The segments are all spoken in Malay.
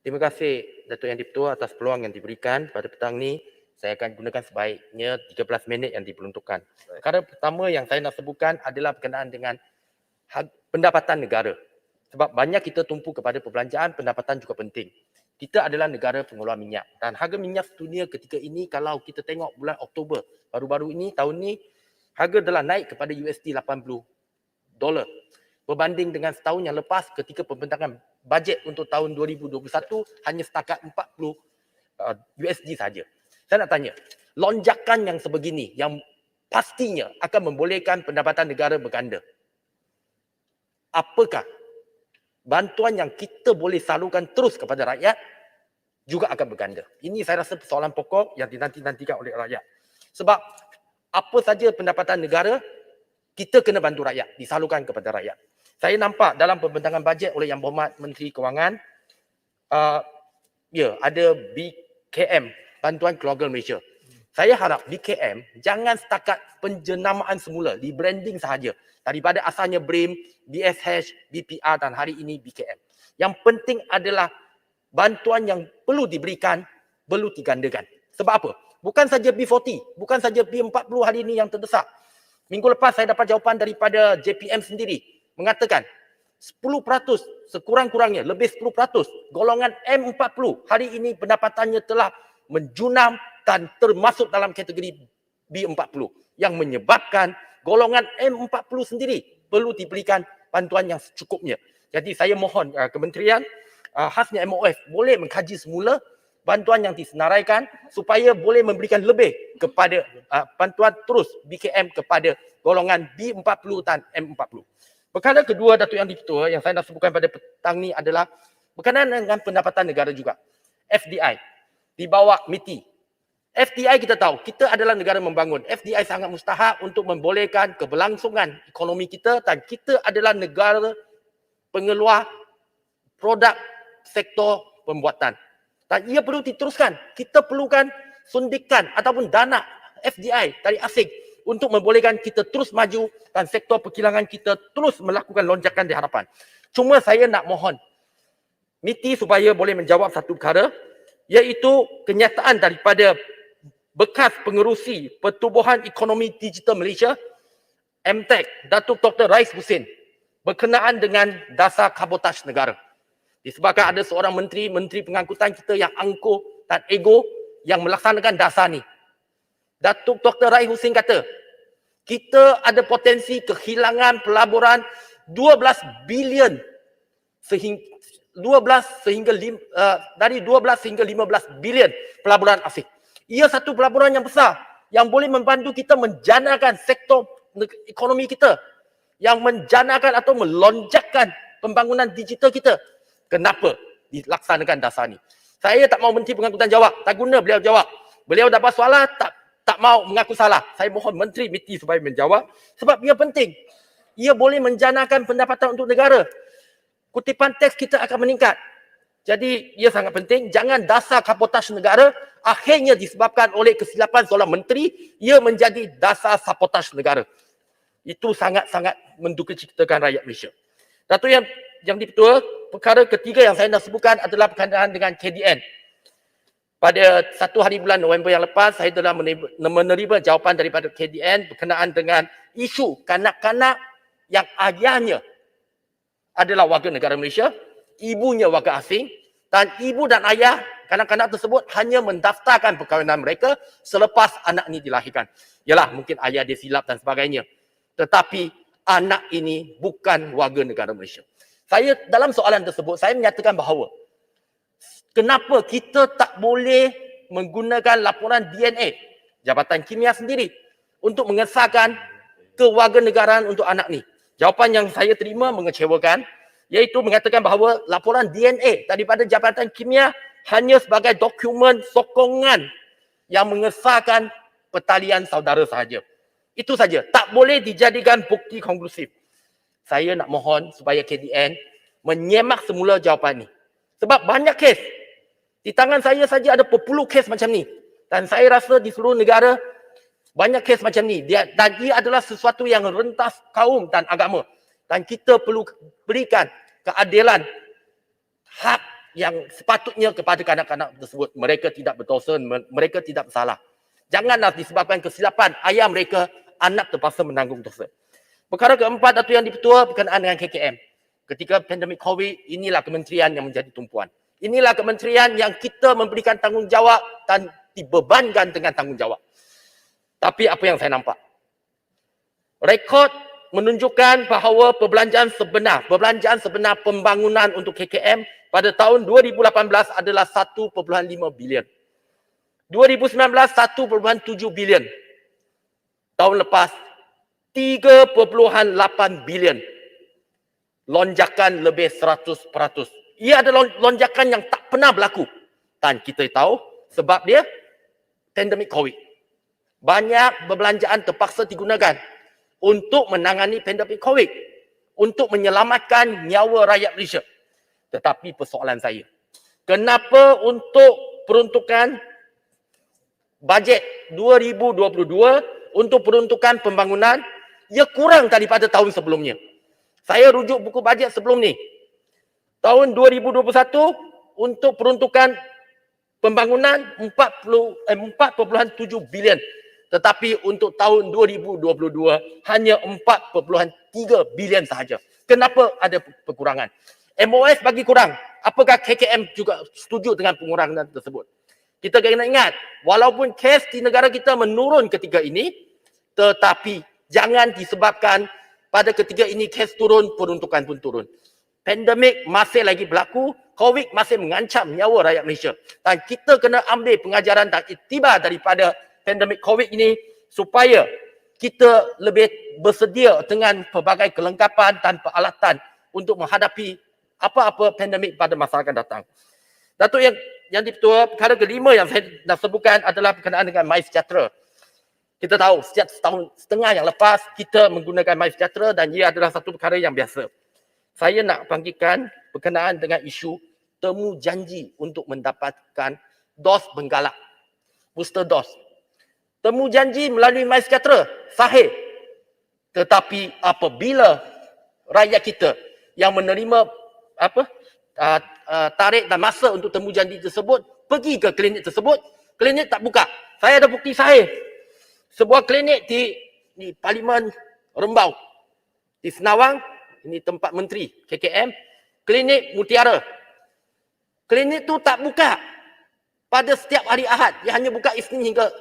Terima kasih Datuk Yang di-Pertua atas peluang yang diberikan pada petang ni. Saya akan gunakan sebaiknya 13 minit yang diperuntukkan. Perkara pertama yang saya nak sebutkan adalah berkenaan dengan pendapatan negara. Sebab banyak kita tumpu kepada perbelanjaan, pendapatan juga penting. Kita adalah negara pengeluar minyak. Dan harga minyak dunia ketika ini, kalau kita tengok bulan Oktober, baru-baru ini, tahun ni, harga telah naik kepada USD 80 dolar. Berbanding dengan setahun yang lepas ketika pembentangan bajet untuk tahun 2021 hanya setakat 40 USD saja. Saya nak tanya, lonjakan yang sebegini yang pastinya akan membolehkan pendapatan negara berganda. Apakah bantuan yang kita boleh salurkan terus kepada rakyat juga akan berganda? Ini saya rasa persoalan pokok yang dinanti-nantikan oleh rakyat. Sebab apa saja pendapatan negara, kita kena bantu rakyat, disalurkan kepada rakyat. Saya nampak dalam pembentangan bajet oleh Yang Berhormat Menteri Kewangan, ada BKM, Bantuan Keluarga Malaysia. Saya harap BKM jangan setakat penjenamaan semula, di branding sahaja. Daripada asalnya BRIM, BSH, BPR dan hari ini BKM. Yang penting adalah bantuan yang perlu diberikan, perlu digandakan. Sebab apa? Bukan saja B40, bukan saja B40 hari ini yang terdesak. Minggu lepas saya dapat jawapan daripada JPM sendiri mengatakan 10% sekurang-kurangnya, lebih 10% golongan M40 hari ini pendapatannya telah menjunam dan termasuk dalam kategori B40 yang menyebabkan golongan M40 sendiri perlu diberikan bantuan yang secukupnya. Jadi saya mohon kementerian, khasnya MOF boleh mengkaji semula bantuan yang disenaraikan supaya boleh memberikan lebih kepada bantuan terus BKM kepada golongan B40 dan M40. Perkara kedua, Datuk Yang di-Pertua, yang saya nak sebutkan pada petang ni adalah berkenaan dengan pendapatan negara juga. FDI, di bawah MITI. FDI kita tahu, kita adalah negara membangun. FDI sangat mustahak untuk membolehkan keberlangsungan ekonomi kita dan kita adalah negara pengeluar produk sektor pembuatan. Dan ia perlu diteruskan. Kita perlukan suntikan ataupun dana FDI dari asing untuk membolehkan kita terus maju dan sektor perkilangan kita terus melakukan lonjakan di hadapan. Cuma saya nak mohon MITI supaya boleh menjawab satu perkara, iaitu kenyataan daripada bekas pengerusi Pertubuhan Ekonomi Digital Malaysia, MTEC, Datuk Dr. Rais Husin, berkenaan dengan dasar kabotase negara. Disebabkan ada seorang menteri pengangkutan kita yang angkuh dan ego yang melaksanakan dasar ni. Datuk Dr. Rais Husin kata, kita ada potensi kehilangan pelaburan 12 bilion dari 12 hingga 15 bilion pelaburan asing. Ia satu pelaburan yang besar yang boleh membantu kita menjanakan sektor ekonomi kita, yang menjanakan atau melonjakkan pembangunan digital kita. Kenapa dilaksanakan dasar ni? Saya tak mau Menteri Pengangkutan jawab, tak guna beliau jawab. Beliau dapat soalan, tak mau mengaku salah. Saya mohon Menteri MITI supaya menjawab sebab ia penting. Ia boleh menjanakan pendapatan untuk negara. Kutipan teks kita akan meningkat. Jadi ia sangat penting. Jangan dasar kabotase negara akhirnya disebabkan oleh kesilapan seorang menteri, ia menjadi dasar sabotase negara. Itu sangat-sangat mendukacitakan rakyat Malaysia. Datuk Yang di-Pertua, perkara ketiga yang saya nak sebutkan adalah berkenaan dengan KDN. Pada 1 hari bulan November yang lepas, saya telah menerima jawapan daripada KDN berkenaan dengan isu kanak-kanak yang ayahnya adalah warga negara Malaysia, ibunya warga asing, dan ibu dan ayah kanak-kanak tersebut hanya mendaftarkan perkahwinan mereka selepas anak ini dilahirkan. Yalah, mungkin ayah dia silap dan sebagainya. Tetapi anak ini bukan warga negara Malaysia. Saya dalam soalan tersebut, saya menyatakan bahawa kenapa kita tak boleh menggunakan laporan DNA Jabatan Kimia sendiri untuk mengesahkan kewarganegaraan untuk anak ni. Jawapan yang saya terima mengecewakan, iaitu mengatakan bahawa laporan DNA daripada Jabatan Kimia hanya sebagai dokumen sokongan yang mengesahkan pertalian saudara sahaja. Itu saja, tak boleh dijadikan bukti konklusif. Saya nak mohon supaya KDN menyemak semula jawapan ni. Sebab banyak kes. Di tangan saya saja ada berpuluh kes macam ni. Dan saya rasa di seluruh negara banyak kes macam ni. Dan ia adalah sesuatu yang rentas kaum dan agama. Dan kita perlu berikan keadilan, hak yang sepatutnya kepada kanak-kanak tersebut. Mereka tidak berdosa, mereka tidak bersalah. Janganlah disebabkan kesilapan ayah mereka, anak terpaksa menanggung dosa. Perkara keempat, Datuk Yang Di-Pertua, berkenaan dengan KKM. Ketika pandemik COVID, inilah kementerian yang menjadi tumpuan. Inilah kementerian yang kita memberikan tanggungjawab dan dibebankan dengan tanggungjawab. Tapi apa yang saya nampak? Rekod menunjukkan bahawa perbelanjaan sebenar pembangunan untuk KKM pada tahun 2018 adalah 1.5 bilion. 2019 1.7 bilion. Tahun lepas 3.8 bilion. Lonjakan lebih 100%. Ia adalah lonjakan yang tak pernah berlaku. Dan kita tahu sebab dia pandemik COVID. Banyak perbelanjaan terpaksa digunakan untuk menangani pandemik COVID, untuk menyelamatkan nyawa rakyat Malaysia. Tetapi persoalan saya, kenapa untuk peruntukan bajet 2022 untuk peruntukan pembangunan ia kurang daripada tahun sebelumnya? Saya rujuk buku bajet sebelum ni. Tahun 2021 untuk peruntukan pembangunan 4.7 bilion. Tetapi untuk tahun 2022 hanya 4.3 bilion sahaja. Kenapa ada pengurangan? MOS bagi kurang. Apakah KKM juga setuju dengan pengurangan tersebut? Kita kena ingat, walaupun kes di negara kita menurun ketika ini, tetapi jangan disebabkan pada ketika ini kes turun, peruntukan pun turun. Pandemik masih lagi berlaku, COVID masih mengancam nyawa rakyat Malaysia. Dan kita kena ambil pengajaran dan iktibar daripada pandemik COVID ini supaya kita lebih bersedia dengan pelbagai kelengkapan dan peralatan untuk menghadapi apa-apa pandemik pada masa akan datang. Datuk Yang Di-Pertua, perkara kelima yang saya nak sebutkan adalah berkenaan dengan MySejahtera. Kita tahu sejak setahun setengah yang lepas kita menggunakan MySejahtera dan ia adalah satu perkara yang biasa. Saya nak bangkitkan berkenaan dengan isu temu janji untuk mendapatkan dos penggalak, booster dos. Temu janji melalui MySejahtera sahih. Tetapi apabila rakyat kita yang menerima tarikh dan masa untuk temu janji tersebut pergi ke klinik tersebut, klinik tak buka. Saya ada bukti sahih. Sebuah klinik di Parlimen Rembau di Senawang, ini tempat menteri KKM, klinik Mutiara. Klinik tu tak buka pada setiap hari Ahad. Dia hanya buka Isnin hingga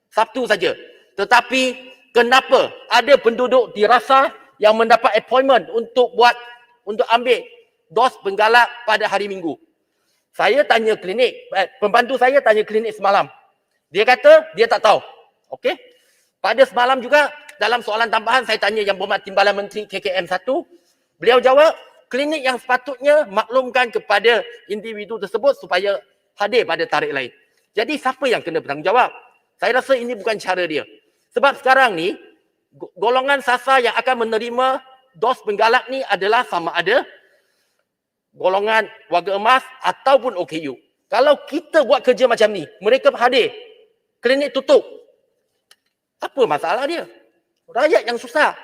Sabtu saja. Tetapi kenapa ada penduduk dirasa yang mendapat appointment untuk ambil dos penggalak pada hari Minggu? Saya tanya klinik, pembantu saya tanya klinik semalam. Dia kata dia tak tahu. Okey. Pada semalam juga dalam soalan tambahan saya tanya Yang Berhormat Timbalan Menteri KKM 1, beliau jawab klinik yang sepatutnya maklumkan kepada individu tersebut supaya hadir pada tarikh lain. Jadi siapa yang kena bertanggungjawab? Saya rasa ini bukan cara dia. Sebab sekarang ni, golongan sasar yang akan menerima dos penggalak ni adalah sama ada golongan warga emas ataupun OKU. Kalau kita buat kerja macam ni, mereka hadir, klinik tutup, apa masalah dia? Rakyat yang susah,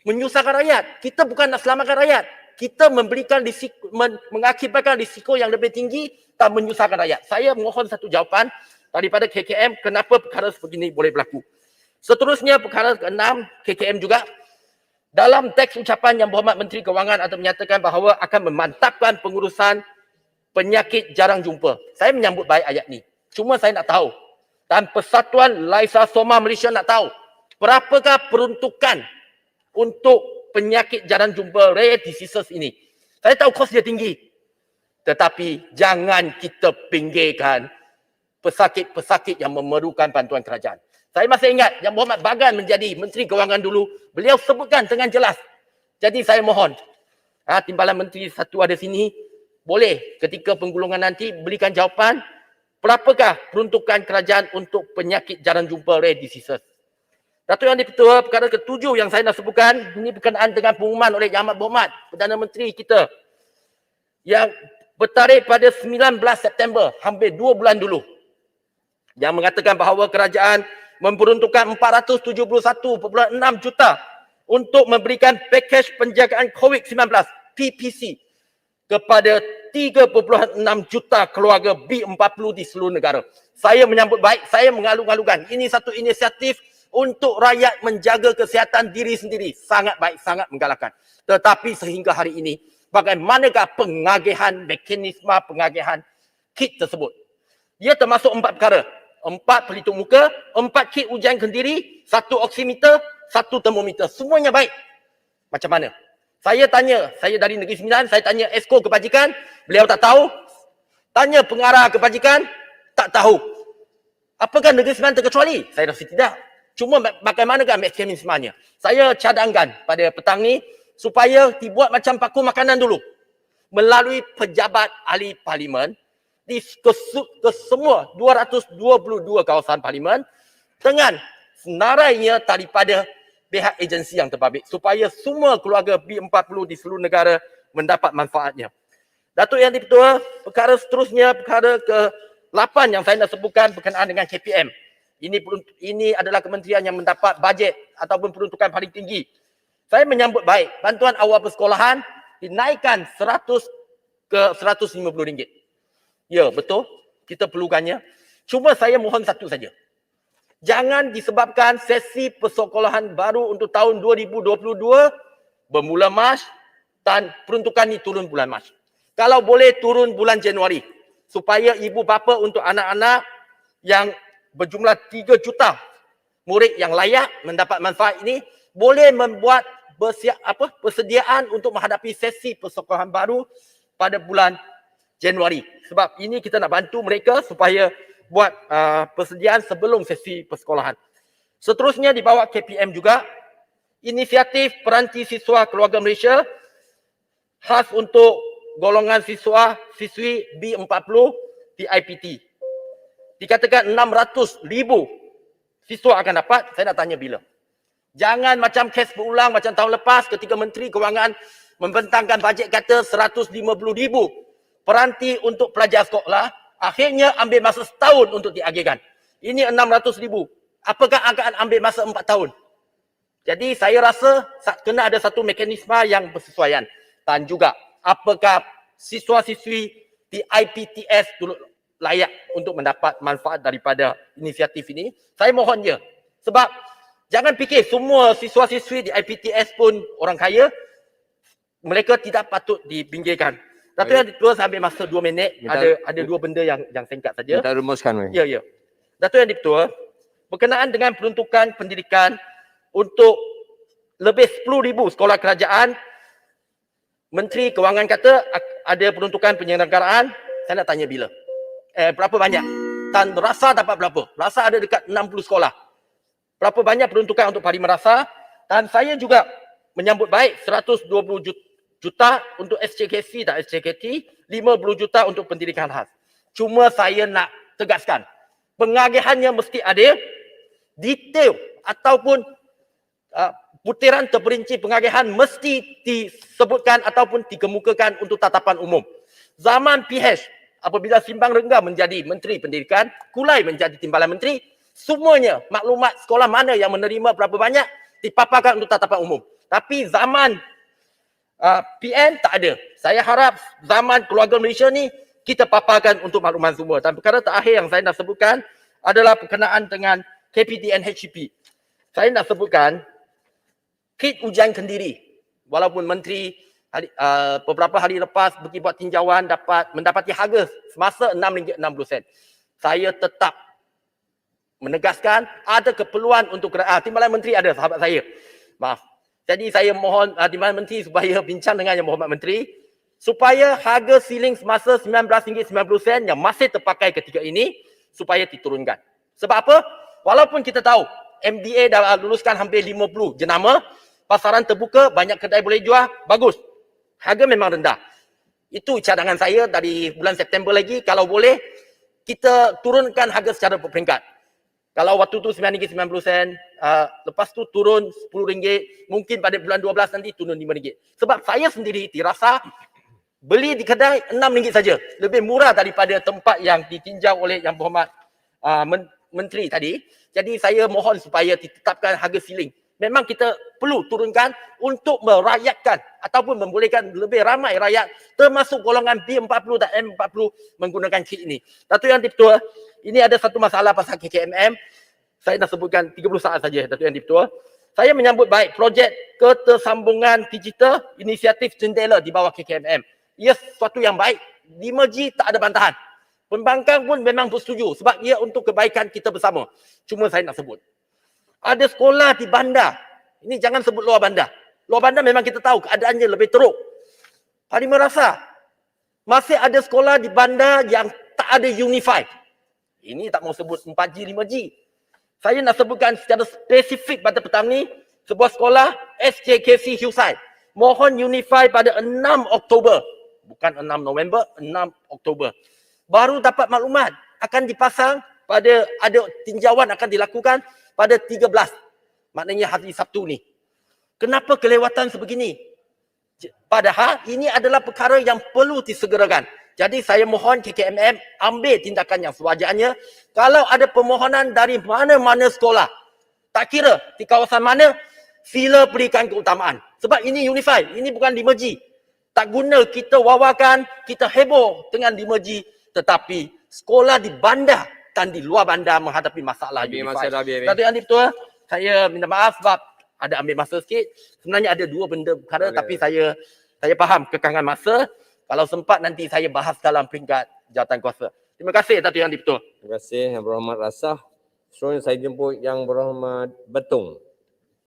menyusahkan rakyat. Kita bukan nak selamatkan rakyat. Kita memberikan risiko, mengakibatkan risiko yang lebih tinggi dan menyusahkan rakyat. Saya mohon satu jawapan daripada KKM, kenapa perkara seperti ini boleh berlaku. Seterusnya, perkara ke-6, KKM juga. Dalam teks ucapan Yang Berhormat Menteri Kewangan ada menyatakan bahawa akan memantapkan pengurusan penyakit jarang jumpa. Saya menyambut baik ayat ni. Cuma saya nak tahu, dan Persatuan Lysosoma Malaysia nak tahu, berapakah peruntukan untuk penyakit jarang jumpa rare diseases ini. Saya tahu kos dia tinggi. Tetapi jangan kita pinggirkan pesakit-pesakit yang memerlukan bantuan kerajaan. Saya masih ingat Yang Berhormat Bagan menjadi Menteri Kewangan dulu, beliau sebutkan dengan jelas. Jadi saya mohon, Timbalan Menteri satu ada sini, boleh ketika penggulungan nanti berikan jawapan, berapakah peruntukan kerajaan untuk penyakit jarang jumpa rare diseases. Datuk Yang Di-Pertua, perkara ke-7 yang saya nak sebutkan, ini berkenaan dengan pengumuman oleh Yang Amat Berhormat Perdana Menteri kita yang bertarikh pada 19 September, hampir 2 bulan dulu, yang mengatakan bahawa kerajaan memperuntukkan 471.6 juta untuk memberikan pakej penjagaan COVID-19 PPC kepada 3.6 juta keluarga B40 di seluruh negara. Saya menyambut baik, saya mengalu-alukan. Ini satu inisiatif untuk rakyat menjaga kesihatan diri sendiri. Sangat baik, sangat menggalakkan. Tetapi sehingga hari ini, bagaimanakah pengagihan, mekanisme pengagihan kit tersebut? Dia termasuk 4 perkara. 4 pelitup muka, 4 kit ujian kendiri, 1 oximeter, 1 termometer. Semuanya baik. Macam mana? Saya tanya, saya dari Negeri Sembilan, saya tanya Esko Kebajikan, beliau tak tahu. Tanya pengarah kebajikan, tak tahu. Apakah Negeri Sembilan terkecuali? Saya rasa tidak. Cuma bagaimanakah mekanismenya? Saya cadangkan pada petang ni supaya dibuat macam paku makanan dulu. Melalui pejabat ahli parlimen di ke semua 222 kawasan parlimen dengan senarainya daripada pihak agensi yang terbabit supaya semua keluarga B40 di seluruh negara mendapat manfaatnya. Datuk Yang di-Pertua, perkara seterusnya, perkara ke-8 yang saya nak sebutkan berkenaan dengan KPM. Ini adalah kementerian yang mendapat bajet ataupun peruntukan paling tinggi. Saya menyambut baik bantuan awal persekolahan dinaikkan 100 ke RM150. Ya, betul. Kita perlukannya. Cuma saya mohon satu saja. Jangan disebabkan sesi persekolahan baru untuk tahun 2022 bermula Mac dan peruntukan ini turun bulan Mac. Kalau boleh turun bulan Januari supaya ibu bapa untuk anak-anak yang berjumlah 3 juta murid yang layak mendapat manfaat ini boleh membuat persediaan untuk menghadapi sesi persekolahan baru pada bulan Januari. Sebab ini kita nak bantu mereka supaya buat persediaan sebelum sesi persekolahan. Seterusnya di bawah KPM juga, inisiatif peranti siswa keluarga Malaysia khas untuk golongan siswi B40 di IPT. Dikatakan 600,000 siswa akan dapat, saya nak tanya bila. Jangan macam kes berulang macam tahun lepas ketika Menteri Kewangan membentangkan bajet kata 150,000 peranti untuk pelajar sekolah. Akhirnya ambil masa setahun untuk diagihkan. Ini 600,000. Apakah akan ambil masa 4 tahun? Jadi saya rasa kena ada satu mekanisme yang bersesuaian. Dan juga apakah siswa-siswi di IPTS layak untuk mendapat manfaat daripada inisiatif ini? Saya mohon je. Sebab jangan fikir semua siswa-siswi di IPTS pun orang kaya. Mereka tidak patut dipinggirkan. Datuk Yang di-Pertua, saya ambil masa 2 minit. Ada 2 benda yang singkat saja. Minta rumuskan. Ya, ya. Datuk Yang di-Pertua, berkenaan dengan peruntukan pendidikan untuk lebih 10,000 sekolah kerajaan, Menteri Kewangan kata ada peruntukan penyelenggaraan. Saya nak tanya bila. Berapa banyak? Tan Rasa dapat berapa? Rasa ada dekat 60 sekolah. Berapa banyak peruntukan untuk parlimen Rasa? Dan saya juga menyambut baik 120 juta untuk SCKC dan SCKT, 50 juta untuk pendidikan khas. Cuma saya nak tegaskan, pengagihannya mesti ada detail ataupun butiran terperinci pengagihan mesti disebutkan ataupun dikemukakan untuk tatapan umum. Zaman PH, apabila Simbang Rengga menjadi Menteri Pendidikan, Kulai menjadi Timbalan Menteri, semuanya maklumat sekolah mana yang menerima berapa banyak dipaparkan untuk tatapan umum. Tapi zaman PN tak ada. Saya harap zaman keluarga Malaysia ni kita paparkan untuk makluman semua. Dan perkara terakhir yang saya nak sebutkan adalah berkenaan dengan KPD and HCP. Saya nak sebutkan kit ujian kendiri. Walaupun Menteri beberapa hari lepas pergi buat tinjauan mendapati harga semasa RM6.60. Saya tetap menegaskan ada keperluan untuk Timbalan Menteri ada sahabat saya. Maaf. Jadi saya mohon Timbalan Menteri supaya bincang dengan Yang Berhormat Menteri supaya harga siling semasa RM19.90 yang masih terpakai ketika ini supaya diturunkan. Sebab apa? Walaupun kita tahu MDA dah luluskan hampir 50 jenama, pasaran terbuka, banyak kedai boleh jual, bagus. Harga memang rendah. Itu cadangan saya dari bulan September lagi, kalau boleh kita turunkan harga secara berperingkat. Kalau waktu tu RM9.90, lepas tu turun RM10, mungkin pada bulan 12 nanti turun RM5. Sebab saya sendiri dirasa beli di kedai RM6 saja. Lebih murah daripada tempat yang ditinjau oleh Yang Berhormat Menteri tadi. Jadi saya mohon supaya ditetapkan harga siling memang kita perlu turunkan untuk merakyatkan ataupun membolehkan lebih ramai rakyat termasuk golongan B40 dan M40 menggunakan kit ini. Datuk Yang Di-Pertua, ini ada satu masalah pasal KKMM. Saya nak sebutkan 30 saat saja, Datuk Yang Di-Pertua. Saya menyambut baik projek ketersambungan digital inisiatif jendela di bawah KKMM. Ia sesuatu yang baik. 5G tak ada bantahan. Pembangkang pun memang bersetuju sebab ia untuk kebaikan kita bersama. Cuma saya nak sebut. Ada sekolah di bandar. Ini jangan sebut luar bandar. Luar bandar memang kita tahu keadaannya lebih teruk. Hari Merasa. Masih ada sekolah di bandar yang tak ada Unify. Ini tak mau sebut 4G, 5G. Saya nak sebutkan secara spesifik pada petang ni, sebuah sekolah SJKC Hillside. Mohon Unify pada 6 Oktober. Bukan 6 November, 6 Oktober. Baru dapat maklumat akan dipasang pada, ada tinjauan akan dilakukan pada 13. Maknanya hari Sabtu ni. Kenapa kelewatan sebegini? Padahal ini adalah perkara yang perlu disegerakan. Jadi saya mohon KKMM ambil tindakan yang sewajarnya. Kalau ada permohonan dari mana-mana sekolah, tak kira di kawasan mana, sila berikan keutamaan. Sebab ini Unify, ini bukan 5G. Tak guna kita wawakan, kita heboh dengan 5G. Tetapi sekolah di bandar dan di luar bandar menghadapi masalah Unify. Datuk Yang Di-Pertua, saya minta maaf sebab ada ambil masa sikit. Sebenarnya ada dua benda perkara tapi saya faham kekangan masa. Kalau sempat nanti saya bahas dalam peringkat jawatankuasa. Terima kasih Datuk Yang Di-Pertua. Terima kasih Yang Berhormat Rasah. Seterusnya saya jemput Yang Berhormat Betung.